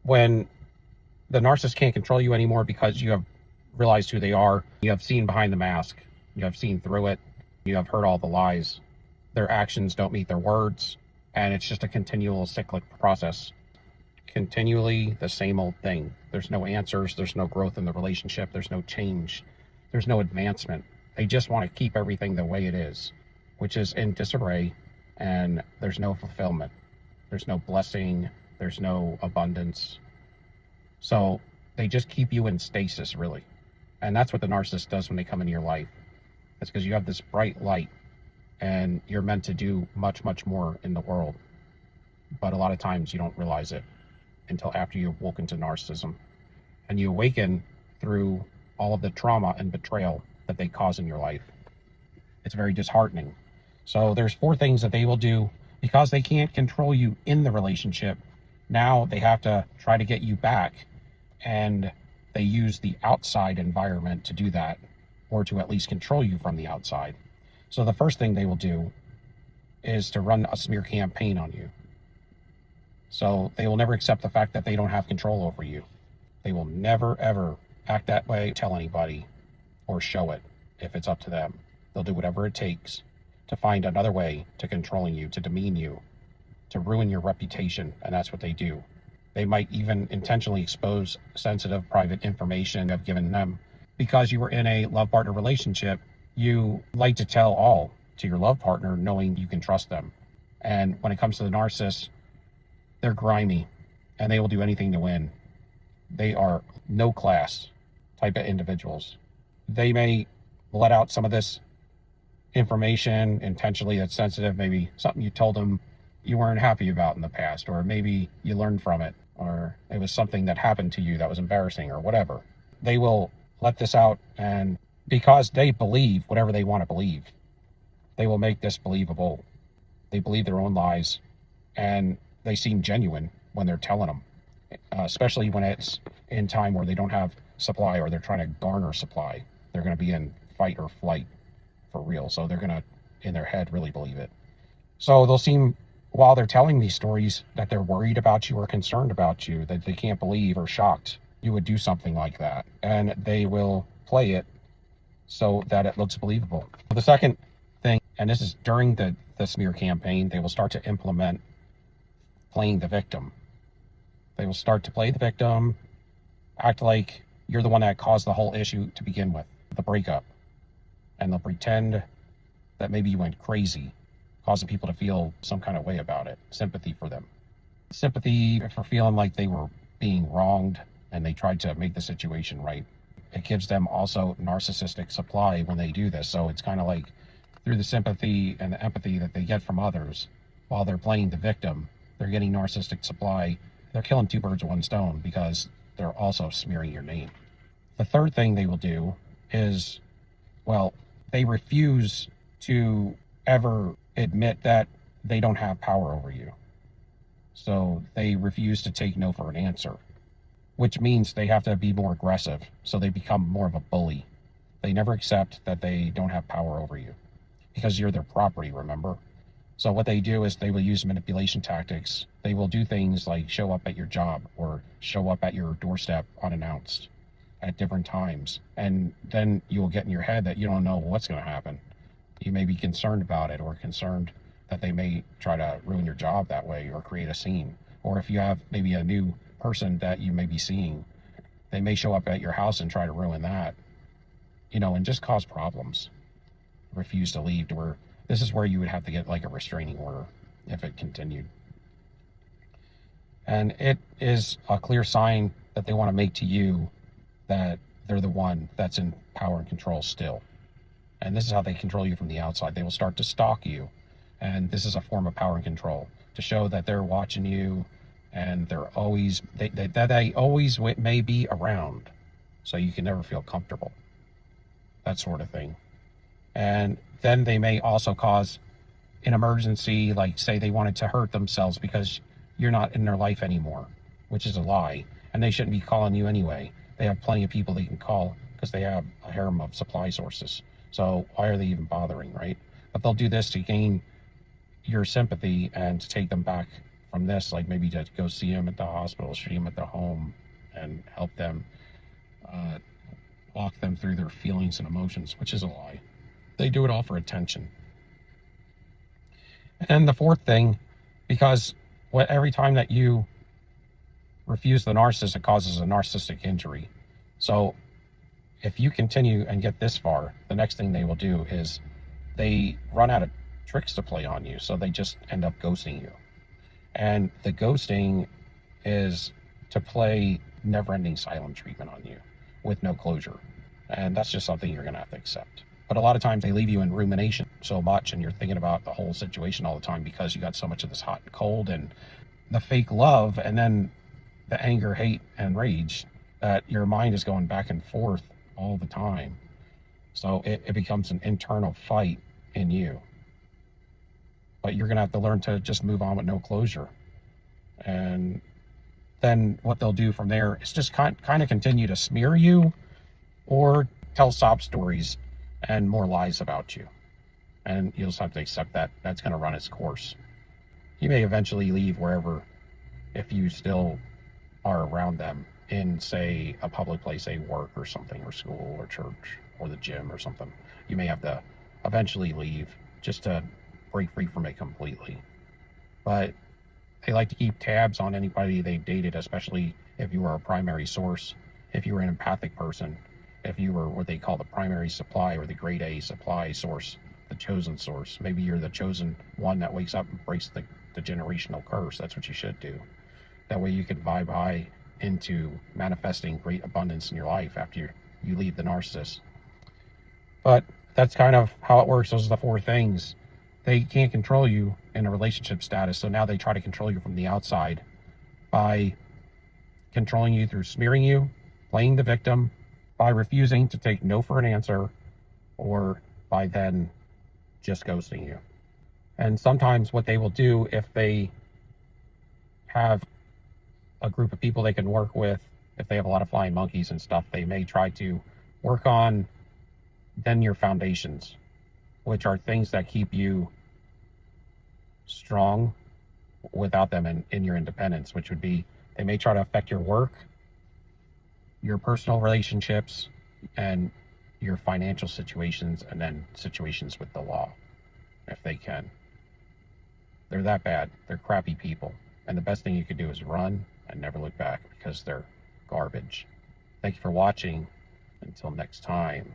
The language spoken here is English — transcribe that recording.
when the narcissist can't control you anymore because you have realized who they are, you have seen behind the mask, you have seen through it, you have heard all the lies, their actions don't meet their words, and it's just a continual cyclic process. Continually the same old thing. There's no answers, there's no growth in the relationship, there's no change, there's no advancement. They just want to keep everything the way it is, which is in disarray, and there's no fulfillment. There's no blessing, there's no abundance. So they just keep you in stasis, really. And that's what the narcissist does when they come into your life. It's because you have this bright light and you're meant to do much, much more in the world. But a lot of times you don't realize it until after you've woken to narcissism. And you awaken through all of the trauma and betrayal that they cause in your life. It's very disheartening. So there's 4 things that they will do because they can't control you in the relationship. Now they have to try to get you back, and they use the outside environment to do that, or to at least control you from the outside. So the first thing they will do is to run a smear campaign on you. So they will never accept the fact that they don't have control over you. They will never, ever act that way, tell anybody, or show it if it's up to them. They'll do whatever it takes to find another way to controlling you, to demean you, to ruin your reputation, and that's what they do. They might even intentionally expose sensitive, private information you've given them. Because you were in a love partner relationship, you like to tell all to your love partner, knowing you can trust them. And when it comes to the narcissist, they're grimy, and they will do anything to win. They are no class type of individuals. They may let out some of this information intentionally that's sensitive, maybe something you told them you weren't happy about in the past, or maybe you learned from it, or it was something that happened to you that was embarrassing, or whatever. They will let this out, and because they believe whatever they want to believe, they will make this believable. They believe their own lies, and they seem genuine when they're telling them, especially when it's in time where they don't have supply, or they're trying to garner supply. They're going to be in fight or flight for real, so they're going to, in their head, really believe it. So they'll seem, while they're telling these stories, that they're worried about you or concerned about you, that they can't believe or shocked you would do something like that, and they will play it so that it looks believable. The second thing, and this is during the smear campaign, they will start to implement playing the victim. They will start to play the victim, act like you're the one that caused the whole issue to begin with, the breakup. And they'll pretend that maybe you went crazy, causing people to feel some kind of way about it. Sympathy for them. Sympathy for feeling like they were being wronged and they tried to make the situation right. It gives them also narcissistic supply when they do this. So it's kind of like through the sympathy and the empathy that they get from others, while they're playing the victim, they're getting narcissistic supply. They're killing 2 birds with 1 stone because they're also smearing your name. The third thing they will do is, well, they refuse to ever admit that they don't have power over you. So they refuse to take no for an answer, which means they have to be more aggressive. So they become more of a bully. They never accept that they don't have power over you because you're their property, remember? So what they do is they will use manipulation tactics. They will do things like show up at your job or show up at your doorstep unannounced at different times. And then you will get in your head that you don't know what's going to happen. You may be concerned about it, or concerned that they may try to ruin your job that way or create a scene. Or if you have maybe a new person that you may be seeing, they may show up at your house and try to ruin that, and just cause problems. Refuse to leave, to where this is where you would have to get like a restraining order if it continued. And it is a clear sign that they want to make to you that they're the one that's in power and control still. And this is how they control you from the outside. They will start to stalk you. And this is a form of power and control, to show that they're watching you, and they're always, they always may be around, so you can never feel comfortable. That sort of thing. And then they may also cause an emergency, like say they wanted to hurt themselves because you're not in their life anymore, which is a lie. And they shouldn't be calling you anyway. They have plenty of people they can call because they have a harem of supply sources. So why are they even bothering, right? But they'll do this to gain your sympathy and to take them back from this, like maybe to go see them at the hospital, see them at the home, and help them walk them through their feelings and emotions, which is a lie. They do it all for attention. And the fourth thing, because every time that you refuse the narcissist, it causes a narcissistic injury. So if you continue and get this far, the next thing they will do is they run out of tricks to play on you. So they just end up ghosting you. And the ghosting is to play never-ending silent treatment on you with no closure. And that's just something you're going to have to accept. But a lot of times they leave you in rumination so much, and you're thinking about the whole situation all the time because you got so much of this hot and cold and the fake love, and then the anger, hate, and rage, that your mind is going back and forth all the time. So it becomes an internal fight in you. But you're going to have to learn to just move on with no closure. And then what they'll do from there is just kind of continue to smear you or tell sob stories and more lies about you. And you'll just have to accept that that's going to run its course. You may eventually leave wherever, if you still are around them in, say, a public place, say work or something, or school or church or the gym or something. You may have to eventually leave just to break free from it completely. But they like to keep tabs on anybody they've dated, especially if you were a primary source, if you were an empathic person, if you were what they call the primary supply or the grade A supply source, the chosen source. Maybe you're the chosen one that wakes up and breaks the generational curse. That's what you should do. That way you can vibe high into manifesting great abundance in your life after you leave the narcissist. But that's kind of how it works. Those are the four things. They can't control you in a relationship status, so now they try to control you from the outside by controlling you through smearing you, playing the victim, by refusing to take no for an answer, or by then just ghosting you. And sometimes what they will do, if they have a group of people they can work with, if they have a lot of flying monkeys and stuff, they may try to work on then your foundations, which are things that keep you strong without them in your independence, which would be, they may try to affect your work, your personal relationships, and your financial situations, and then situations with the law, if they can. They're that bad. They're crappy people. And the best thing you could do is run and never look back, because they're garbage. Thank you for watching. Until next time.